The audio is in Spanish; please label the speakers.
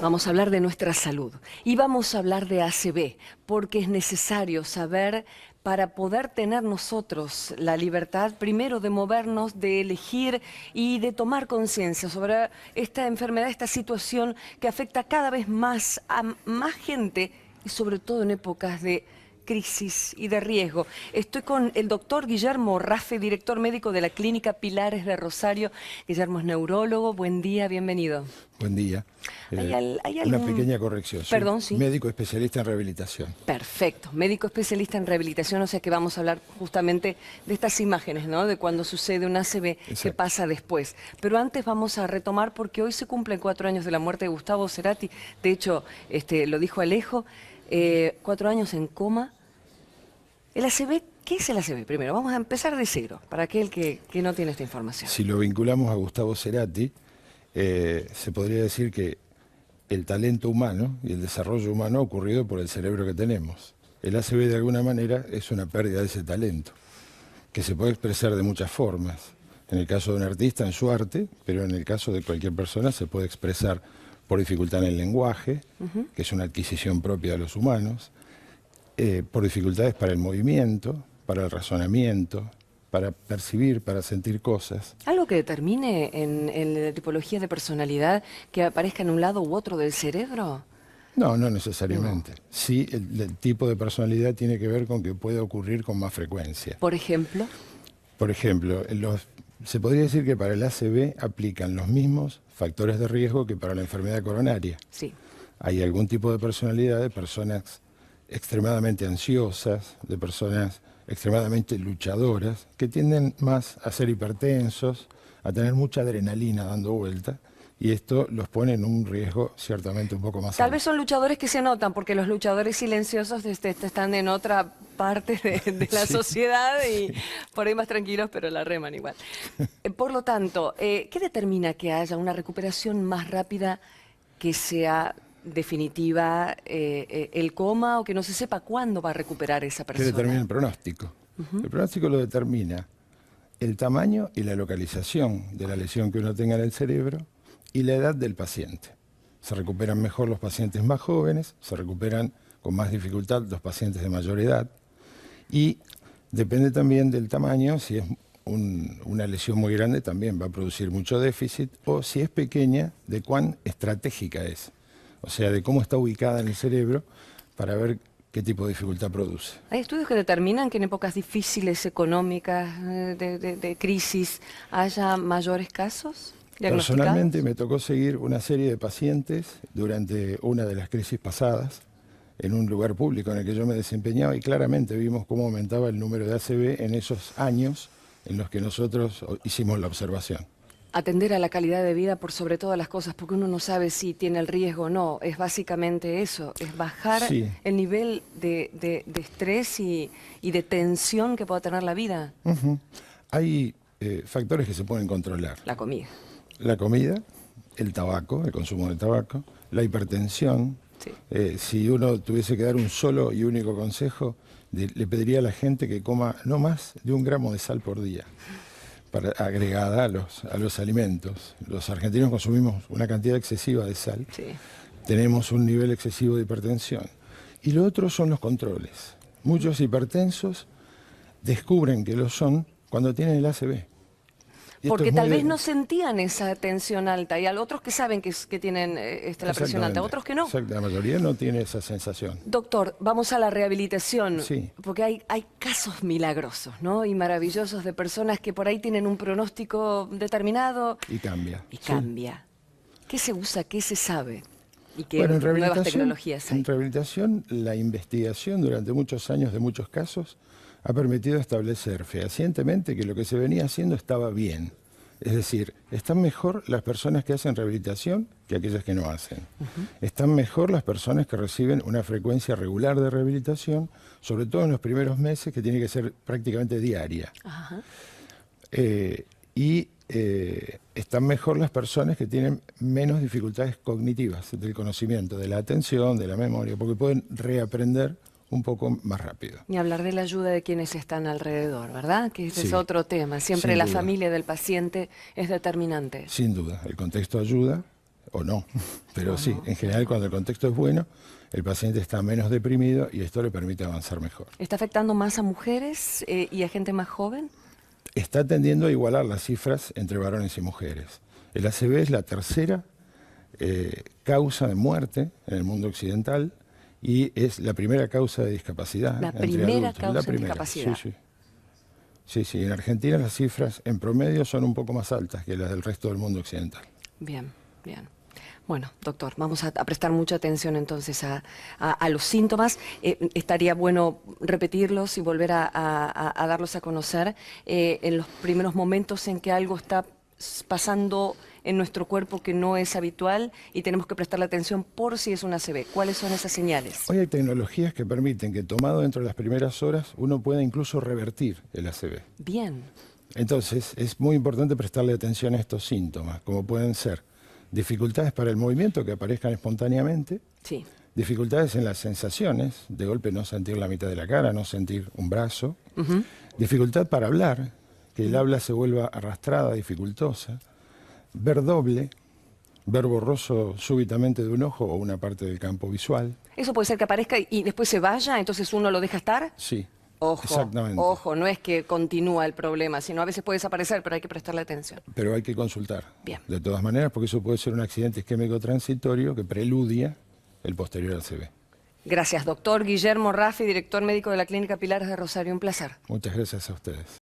Speaker 1: Vamos a hablar de nuestra salud y vamos a hablar de ACV, porque es necesario saber para poder tener nosotros la libertad, primero de movernos, de elegir y de tomar conciencia sobre esta enfermedad, esta situación que afecta cada vez más a más gente y sobre todo en épocas de crisis y de riesgo. Estoy con el doctor Guillermo Raffe, director médico de la Clínica Pilares de Rosario. Guillermo es neurólogo. Buen día, bienvenido.
Speaker 2: Buen día.
Speaker 1: ¿Hay
Speaker 2: una
Speaker 1: algún...
Speaker 2: pequeña corrección.
Speaker 1: Perdón, sí.
Speaker 2: Médico especialista en rehabilitación.
Speaker 1: Perfecto. Médico especialista en rehabilitación, o sea que vamos a hablar justamente de estas imágenes, ¿no? De cuando sucede un ACV, qué pasa después. Pero antes vamos a retomar porque hoy se cumplen 4 años de la muerte de Gustavo Cerati. De hecho, lo dijo Alejo. 4 años en coma. El ACV, ¿qué es el ACV? Primero, vamos a empezar de cero, para aquel que no tiene esta información.
Speaker 2: Si lo vinculamos a Gustavo Cerati, se podría decir que el talento humano y el desarrollo humano ha ocurrido por el cerebro que tenemos. El ACV de alguna manera es una pérdida de ese talento, que se puede expresar de muchas formas. En el caso de un artista, en su arte, pero en el caso de cualquier persona se puede expresar por dificultad en el lenguaje, que es una adquisición propia de los humanos, por dificultades para el movimiento, para el razonamiento, para percibir, para sentir cosas.
Speaker 1: ¿Algo que determine en la tipología de personalidad que aparezca en un lado u otro del cerebro?
Speaker 2: No, no necesariamente. No. Sí, el tipo de personalidad tiene que ver con que puede ocurrir con más frecuencia.
Speaker 1: ¿Por ejemplo?
Speaker 2: Por ejemplo, se podría decir que para el ACV aplican los mismos factores de riesgo que para la enfermedad coronaria.
Speaker 1: Sí.
Speaker 2: Hay algún tipo de personalidad de personas extremadamente ansiosas, de personas extremadamente luchadoras, que tienden más a ser hipertensos, a tener mucha adrenalina dando vuelta, y esto los pone en un riesgo ciertamente un poco más alto.
Speaker 1: Tal vez son luchadores que se notan, porque los luchadores silenciosos están en otra parte de la sociedad y por ahí más tranquilos, pero la reman igual. Por lo tanto, ¿qué determina que haya una recuperación más rápida, que sea definitiva, el coma, o que no se sepa cuándo va a recuperar esa persona?
Speaker 2: ¿Qué determina el pronóstico? El pronóstico lo determina el tamaño y la localización de la lesión que uno tenga en el cerebro y la edad del paciente. Se recuperan mejor los pacientes más jóvenes, se recuperan con más dificultad los pacientes de mayor edad, y depende también del tamaño. Si es una lesión muy grande también va a producir mucho déficit, o si es pequeña, de cuán estratégica es. O sea, de cómo está ubicada en el cerebro, para ver qué tipo de dificultad produce.
Speaker 1: ¿Hay estudios que determinan que en épocas difíciles, económicas, de crisis, haya mayores casos diagnosticados?
Speaker 2: Personalmente me tocó seguir una serie de pacientes durante una de las crisis pasadas, en un lugar público en el que yo me desempeñaba, y claramente vimos cómo aumentaba el número de ACV en esos años en los que nosotros hicimos la observación.
Speaker 1: Atender a la calidad de vida por sobre todas las cosas, porque uno no sabe si tiene el riesgo o no. Es básicamente eso, es bajar el nivel de estrés y de tensión que pueda tener la vida.
Speaker 2: Hay factores que se pueden controlar.
Speaker 1: La comida.
Speaker 2: La comida, el tabaco, el consumo de tabaco, la hipertensión. Sí. Si uno tuviese que dar un solo y único consejo, le pediría a la gente que coma no más de 1 gramo de sal por día, agregada a los alimentos. Los argentinos consumimos una cantidad excesiva de sal, tenemos un nivel excesivo de hipertensión. Y lo otro son los controles. Muchos hipertensos descubren que lo son cuando tienen el ACV.
Speaker 1: Porque tal vez no sentían esa tensión alta, y hay otros que saben que tienen la presión alta, otros que no.
Speaker 2: Exacto, la mayoría no tiene esa sensación.
Speaker 1: Doctor, vamos a la rehabilitación,
Speaker 2: sí,
Speaker 1: porque hay casos milagrosos, ¿no? Y maravillosos de personas que por ahí tienen un pronóstico determinado.
Speaker 2: Y cambia.
Speaker 1: Y cambia. ¿Qué se usa? ¿Qué se sabe? ¿Y qué
Speaker 2: bueno,
Speaker 1: nuevas tecnologías hay?
Speaker 2: En rehabilitación, la investigación durante muchos años de muchos casos ha permitido establecer fehacientemente que lo que se venía haciendo estaba bien. Es decir, están mejor las personas que hacen rehabilitación que aquellas que no hacen. Están mejor las personas que reciben una frecuencia regular de rehabilitación, sobre todo en los primeros meses, que tiene que ser prácticamente diaria. Están mejor las personas que tienen menos dificultades cognitivas del conocimiento, de la atención, de la memoria, porque pueden reaprender un poco más rápido.
Speaker 1: Y hablar de la ayuda de quienes están alrededor, ¿verdad? Que ese es otro tema. Siempre la familia del paciente es determinante.
Speaker 2: Sin duda, el contexto ayuda. o no, pero sí, en general cuando el contexto es bueno, el paciente está menos deprimido y esto le permite avanzar mejor.
Speaker 1: ¿Está afectando más a mujeres y a gente más joven?
Speaker 2: Está tendiendo a igualar las cifras entre varones y mujeres. El ACV es la tercera causa de muerte en el mundo occidental y es la primera causa de discapacidad.
Speaker 1: La
Speaker 2: entre
Speaker 1: primera
Speaker 2: adultos.
Speaker 1: causa
Speaker 2: La
Speaker 1: de
Speaker 2: primera.
Speaker 1: discapacidad.
Speaker 2: Sí, sí. Sí, sí, en Argentina las cifras en promedio son un poco más altas que las del resto del mundo occidental.
Speaker 1: Bien, bien. Bueno, doctor, vamos a prestar mucha atención entonces a los síntomas. Estaría bueno repetirlos y volver a darlos a conocer en los primeros momentos en que algo está pasando en nuestro cuerpo que no es habitual y tenemos que prestarle atención por si es un ACV. ¿Cuáles son esas señales?
Speaker 2: Hoy hay tecnologías que permiten que tomado dentro de las primeras horas uno pueda incluso revertir el ACV.
Speaker 1: Bien.
Speaker 2: Entonces es muy importante prestarle atención a estos síntomas, como pueden ser dificultades para el movimiento que aparezcan espontáneamente,
Speaker 1: Sí.
Speaker 2: dificultades en las sensaciones, de golpe no sentir la mitad de la cara, no sentir un brazo, dificultad para hablar, que el habla se vuelva arrastrada, dificultosa, ver doble, ver borroso súbitamente de un ojo o una parte del campo visual.
Speaker 1: ¿Eso puede ser que aparezca y después se vaya, entonces uno lo deja estar?
Speaker 2: Sí,
Speaker 1: Ojo,
Speaker 2: exactamente.
Speaker 1: ojo, no es que continúa el problema, sino a veces puede desaparecer, pero hay que prestarle atención.
Speaker 2: Pero hay que consultar,
Speaker 1: Bien.
Speaker 2: de todas maneras, porque eso puede ser un accidente isquémico transitorio que preludia el posterior ACV.
Speaker 1: Gracias, doctor Guillermo Raffi, director médico de la Clínica Pilares de Rosario. Un placer.
Speaker 2: Muchas gracias a ustedes.